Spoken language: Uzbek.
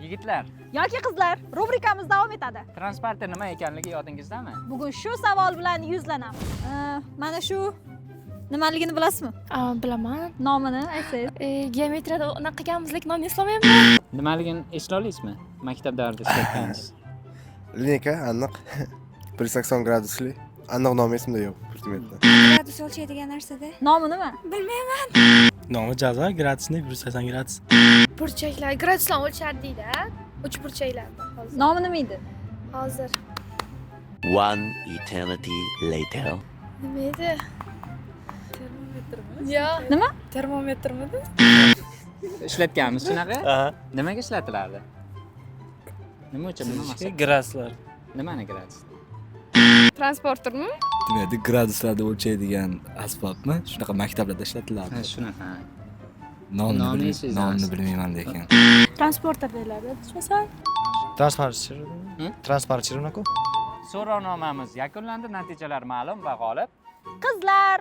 Yigitlar, yoki qizlar, rubrikamiz davom etadi. transporter nima ekanligi yodingizdami? Bugun shu savol bilan yuzlanamiz. Mana shu nimaligini bilasizmi? Bilaman. Nomini aytsangiz. Geometriyada unaqa qilganmizdek nomni eslamayapman. Nimaligini eslay olasizmi? Maktab davrida ishlatgansiz. Lineyka aniq 180 gradusli. Aniq nomi esimda yo'q. Pultmetda. Gradus o'lchaydigan narsada. Nomi nima? Bilmayman. Nomi jazo gradusni 180 gradus. Burchaklar gradusdan o'lchardik-da. 3 burchaklarda hozir. Nomi nima edi? Hozir. One eternity later. Nima edi? Termometrmi? Yo'q. Nima? Termometrmidi? Ishlatganmiz shunaqa? Nimaga ishlatilardi? Nima uchun? Nima maqsad? Graduslar. Nimani gradus? Transportermi? Demak, graduslarda o'lchaydigan asbobmi? Shunaqa maktablarda ishlatiladi. Ha, shunaqa. Nomini esingizda bilmayman lekin. Transporter deyiladi. Tushunsan? Transporter unaqa. So'rovnomamiz yakunlandi, natijalar ma'lum va g'olib Qizlar.